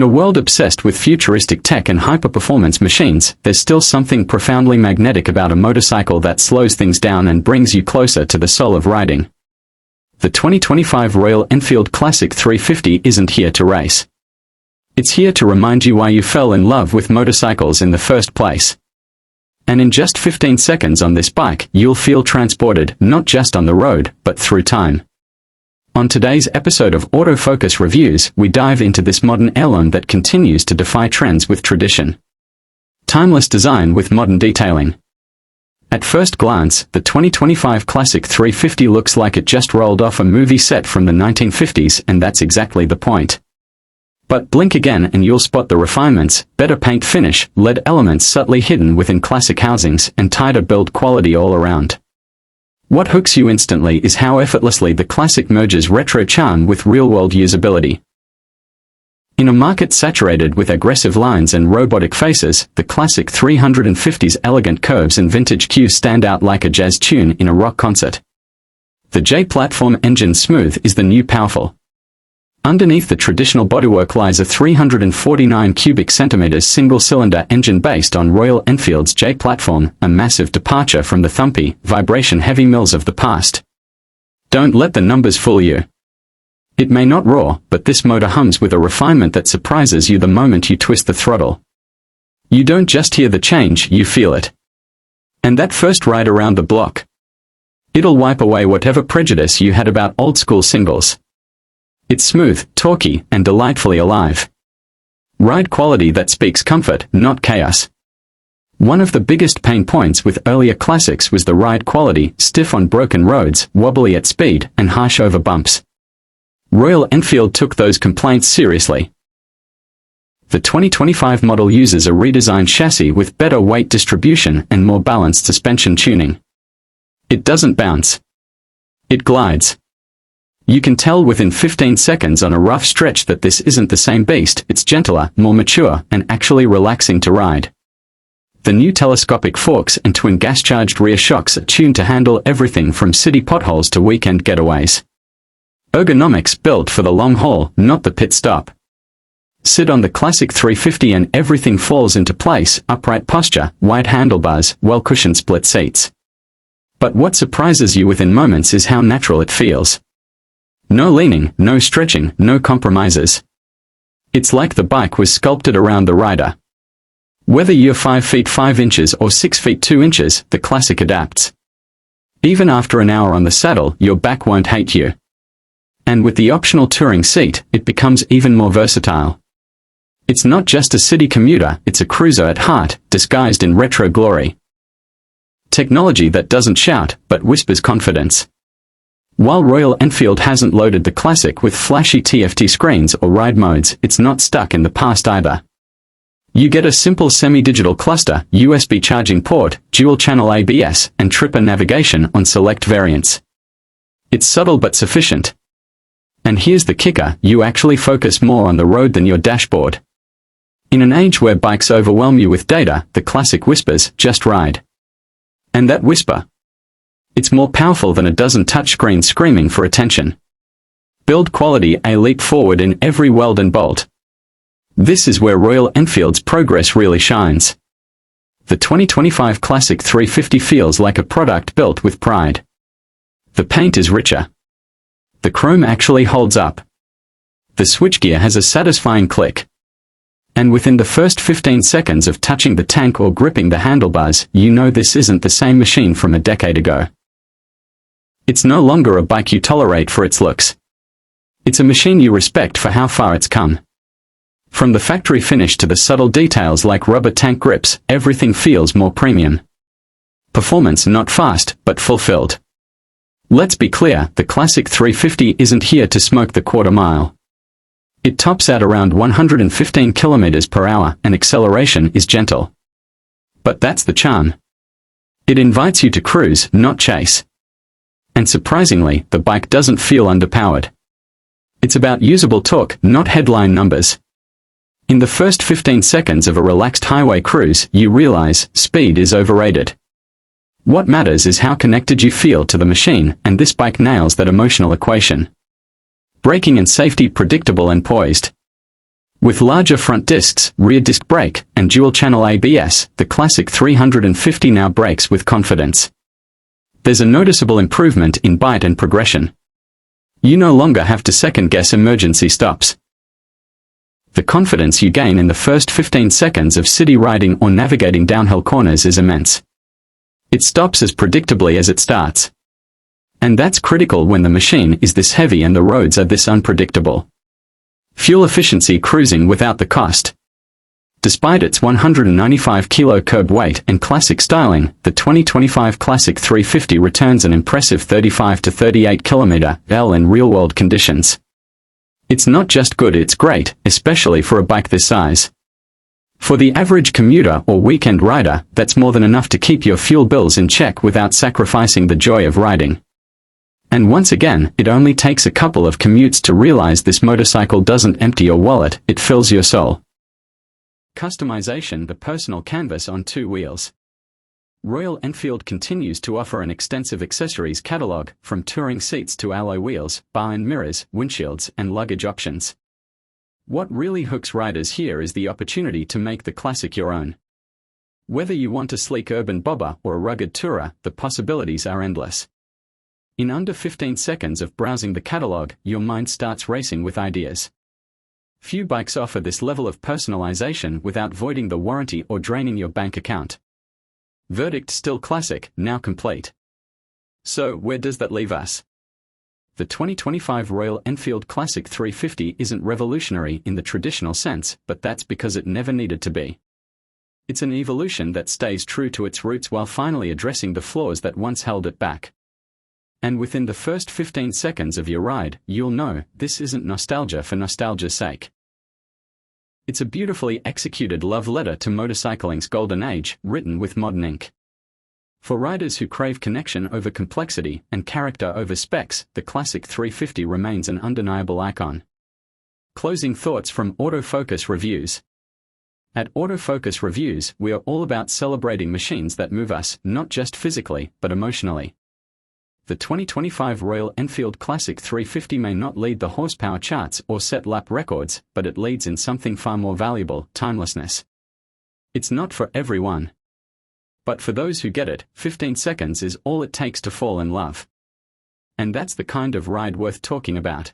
a world obsessed with futuristic tech and hyper-performance machines, there's still something profoundly magnetic about a motorcycle that slows things down and brings you closer to the soul of riding. The 2025 Royal Enfield Classic 350 isn't here to race. It's here to remind you why you fell in love with motorcycles in the first place. And in just 15 seconds on this bike, you'll feel transported, not just on the road, but through time. On today's episode of Autofocus Reviews, we dive into this modern heirloom that continues to defy trends with tradition. Timeless design with modern detailing. At first glance, the 2025 Classic 350 looks like it just rolled off a movie set from the 1950s, and that's exactly the point. But blink again and you'll spot the refinements: better paint finish, LED elements subtly hidden within classic housings, and tighter build quality all around. What hooks you instantly is how effortlessly the Classic merges retro charm with real-world usability. In a market saturated with aggressive lines and robotic faces, the Classic 350's elegant curves and vintage cues stand out like a jazz tune in a rock concert. The J-platform engine smooth is the new powerful. Underneath the traditional bodywork lies a 349 cubic centimeters single-cylinder engine based on Royal Enfield's J-platform, a massive departure from the thumpy, vibration-heavy mills of the past. Don't let the numbers fool you. It may not roar, but this motor hums with a refinement that surprises you the moment you twist the throttle. You don't just hear the change, you feel it. And that first ride around the block, it'll wipe away whatever prejudice you had about old-school singles. It's smooth, torquey, and delightfully alive. Ride quality that speaks comfort, not chaos. One of the biggest pain points with earlier classics was the ride quality: stiff on broken roads, wobbly at speed, and harsh over bumps. Royal Enfield took those complaints seriously. The 2025 model uses a redesigned chassis with better weight distribution and more balanced suspension tuning. It doesn't bounce. It glides. You can tell within 15 seconds on a rough stretch that this isn't the same beast. It's gentler, more mature, and actually relaxing to ride. The new telescopic forks and twin gas-charged rear shocks are tuned to handle everything from city potholes to weekend getaways. Ergonomics built for the long haul, not the pit stop. Sit on the Classic 350 and everything falls into place: upright posture, wide handlebars, well-cushioned split seats. But what surprises you within moments is how natural it feels. No leaning, no stretching, no compromises. It's like the bike was sculpted around the rider. Whether you're 5 feet 5 inches or 6 feet 2 inches, the Classic adapts. Even after an hour on the saddle, your back won't hate you. And with the optional touring seat, it becomes even more versatile. It's not just a city commuter, it's a cruiser at heart, disguised in retro glory. Technology that doesn't shout, but whispers confidence. While Royal Enfield hasn't loaded the Classic with flashy TFT screens or ride modes, it's not stuck in the past either. You get a simple semi-digital cluster, USB charging port, dual-channel ABS, and tripper navigation on select variants. It's subtle but sufficient. And here's the kicker: you actually focus more on the road than your dashboard. In an age where bikes overwhelm you with data, the Classic whispers, "Just ride." And that whisper, it's more powerful than a dozen touchscreens screaming for attention. Build quality a leap forward in every weld and bolt. This is where Royal Enfield's progress really shines. The 2025 Classic 350 feels like a product built with pride. The paint is richer. The chrome actually holds up. The switchgear has a satisfying click. And within the first 15 seconds of touching the tank or gripping the handlebars, you know this isn't the same machine from a decade ago. It's no longer a bike you tolerate for its looks. It's a machine you respect for how far it's come. From the factory finish to the subtle details like rubber tank grips, everything feels more premium. Performance not fast, but fulfilled. Let's be clear, the Classic 350 isn't here to smoke the quarter mile. It tops out around 115 km per hour, and acceleration is gentle. But that's the charm. It invites you to cruise, not chase. And surprisingly, the bike doesn't feel underpowered. It's about usable torque, not headline numbers. In the first 15 seconds of a relaxed highway cruise, you realize speed is overrated. What matters is how connected you feel to the machine, and this bike nails that emotional equation. Braking and safety predictable and poised. With larger front discs, rear disc brake, and dual-channel ABS, the Classic 350 now brakes with confidence. There's a noticeable improvement in bite and progression. You no longer have to second-guess emergency stops. The confidence you gain in the first 15 seconds of city riding or navigating downhill corners is immense. It stops as predictably as it starts. And that's critical when the machine is this heavy and the roads are this unpredictable. Fuel efficiency cruising without the cost. Despite its 195 kilo curb weight and classic styling, the 2025 Classic 350 returns an impressive 35 to 38 km/h in real-world conditions. It's not just good, it's great, especially for a bike this size. For the average commuter or weekend rider, that's more than enough to keep your fuel bills in check without sacrificing the joy of riding. And once again, it only takes a couple of commutes to realize this motorcycle doesn't empty your wallet, it fills your soul. Customization: the personal canvas on two wheels. Royal Enfield continues to offer an extensive accessories catalog, from touring seats to alloy wheels, bar and mirrors, windshields, and luggage options. What really hooks riders here is the opportunity to make the Classic your own. Whether you want a sleek urban bobber or a rugged tourer, the possibilities are endless. In under 15 seconds of browsing the catalog, your mind starts racing with ideas. Few bikes offer this level of personalization without voiding the warranty or draining your bank account. Verdict: still classic, now complete. So, where does that leave us? The 2025 Royal Enfield Classic 350 isn't revolutionary in the traditional sense, but that's because it never needed to be. It's an evolution that stays true to its roots while finally addressing the flaws that once held it back. And within the first 15 seconds of your ride, you'll know this isn't nostalgia for nostalgia's sake. It's a beautifully executed love letter to motorcycling's golden age, written with modern ink. For riders who crave connection over complexity and character over specs, the Classic 350 remains an undeniable icon. Closing thoughts from Autofocus Reviews. At Autofocus Reviews, we are all about celebrating machines that move us, not just physically, but emotionally. The 2025 Royal Enfield Classic 350 may not lead the horsepower charts or set lap records, but it leads in something far more valuable: timelessness. It's not for everyone. But for those who get it, 15 seconds is all it takes to fall in love. And that's the kind of ride worth talking about.